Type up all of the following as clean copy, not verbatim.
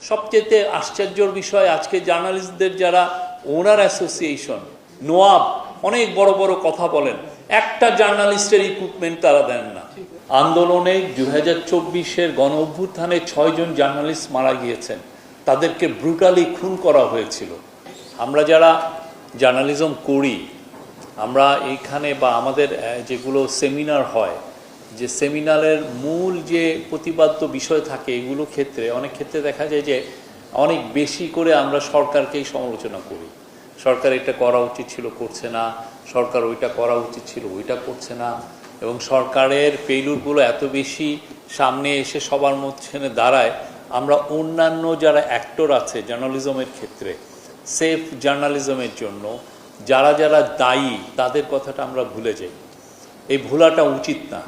সবচেয়ে আশ্চর্যের বিষয় আজকে জার্নালিস্টদের যারা ওনার অ্যাসোসিয়েশন নোয়াব অনেক বড় বড় কথা বলেন, একটা জার্নালিস্টের ইকুইপমেন্ট তারা দেন না। আন্দোলনে 2024-এর গণ অভ্যুত্থানে 6 জন জার্নালিস্ট মারা গিয়েছেন, তাদেরকে ব্রুটালি খুন করা হয়েছিল। আমরা যারা জার্নালিজম করি, আমরা এইখানে বা আমাদের যেগুলো সেমিনার হয়, যে সেমিনারের মূল যে প্রতিপাদ্য বিষয় থাকে এগুলো ক্ষেত্রে অনেক ক্ষেত্রে দেখা যায় যে অনেক বেশি করে আমরা সরকারকেই সমালোচনা করি। সরকার এটা করা উচিত ছিল, করছে না, সরকার ওইটা করা উচিত ছিল, ওইটা করছে না, এবং সরকারের ফেইলুরগুলো এত বেশি সামনে এসে সবার মধ্যে দাঁড়ায়, আমরা অন্যান্য যারা অ্যাক্টর আছে জার্নালিজমের ক্ষেত্রে, সেফ জার্নালিজমের জন্য যারা যারা দায়ী তাদের কথাটা আমরা ভুলে যাই। এই ভোলাটা উচিত না।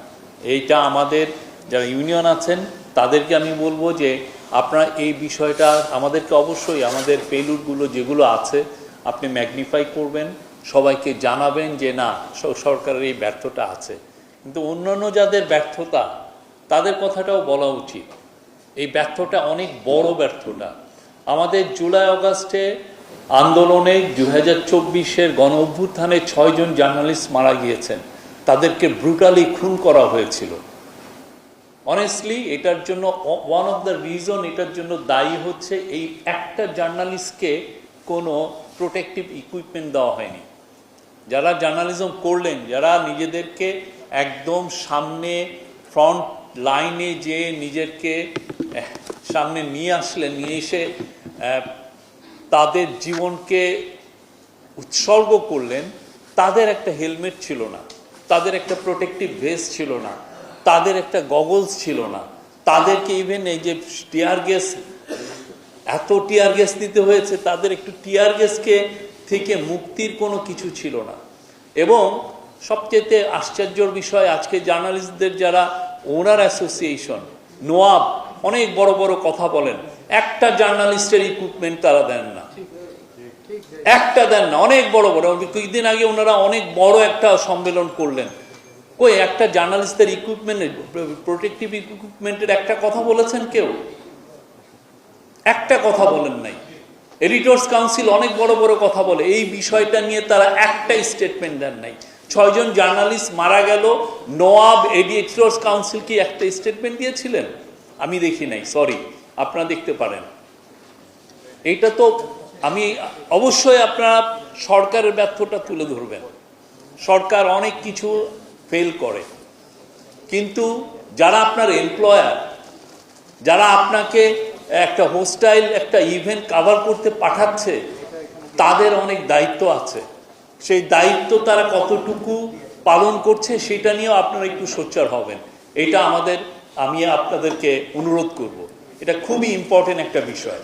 এইটা আমাদের যারা ইউনিয়ন আছেন তাদেরকে আমি বলবো যে আপনারা এই বিষয়টা আমাদেরকে অবশ্যই আমাদের ফেইলুরগুলো যেগুলো আছে আপনি ম্যাগনিফাই করবেন, সবাইকে জানাবেন যে না সরকারের এই ব্যর্থতা আছে, কিন্তু অন্যান্য যাদের ব্যর্থতা তাদের কথাটাও বলা উচিত। এই ব্যর্থতা অনেক বড় ব্যর্থতা। আমাদের জুলাই আগস্টে আন্দোলনে 2024-এর গণ অভ্যুত্থানে 6 জন জার্নালিস্ট মারা গিয়েছেন, তাদেরকে ব্রুটালি খুন করা হয়েছিল। অনেস্টলি এটার জন্য ওয়ান অফ দ্য রিজন, এটার জন্য দায়ী হচ্ছে এই একটা জার্নালিস্টকে কোনো প্রোটেক্টিভ ইকুইপমেন্ট দেওয়া হয়নি। যারা জার্নালিজম করলেন, যারা নিজেদেরকে একদম সামনে ফ্রন্ট লাইনে যে নিজেকে সামনে নিয়ে আসলেন, নিয়ে এসে তাদের জীবনকে উৎসর্গ করলেন, তাদের একটা হেলমেট ছিল না, তাদের একটা প্রোটেক্টিভ ভেস্ট ছিল না, তাদের একটা গগলস ছিল না, তাদেরকে ইভেন এই যে টিয়ার গ্যাস, এত টিয়ার গ্যাস দিতে হয়েছে, তাদের একটু টিয়ার গ্যাসকে থেকে মুক্তির কোনো কিছু ছিল না। এবং সবচেয়ে আশ্চর্যের বিষয় আজকে জার্নালিস্টদের যারা ওনার অ্যাসোসিয়েশন নোয়াব অনেক বড় বড় কথা বলেন, একটা জার্নালিস্টের ইকুইপমেন্ট তারা দেন না, একটা দেন না। অনেক বড় বড়, কিছুদিন আগে ওনারা অনেক বড় একটা সম্মেলন করলেন, কই একটা জার্নালিস্টের ইকুইপমেন্টের প্রোটেক্টিভ ইকুইপমেন্টের একটা কথা বলেছেন কেউ? একটা কথা বলেন নাই। এডিটর্স কাউন্সিল অনেক বড় বড় কথা বলে, এই বিষয়টা নিয়ে তারা একটা স্টেটমেন্ট দেন নাই। 6 জন জার্নালিস্ট মারা গেল, নোয়াব এডিটর্স কাউন্সিল কি একটা স্টেটমেন্ট দিয়েছিলেন? আমি দেখি নাই, সরি, আপনারা দেখতে পারেন। এইটা তো আমি অবশ্যই আপনারা সরকারের ব্যর্থতা তুলে ধরবেন। সরকার অনেক কিছু ফেল করে, কিন্তু যারা আপনার এমপ্লয়ার, যারা আপনাকে একটা হোস্টাইল একটা ইভেন্ট কাভার করতে পাঠাচ্ছে, তাদের অনেক দায়িত্ব আছে। সেই দায়িত্ব তারা কতটুকু পালন করছে সেটা নিয়েও আপনারা একটু সোচ্চার হবেন। এটা আমি আপনাদেরকে অনুরোধ করব। এটা খুবই ইম্পর্টেন্ট একটা বিষয়।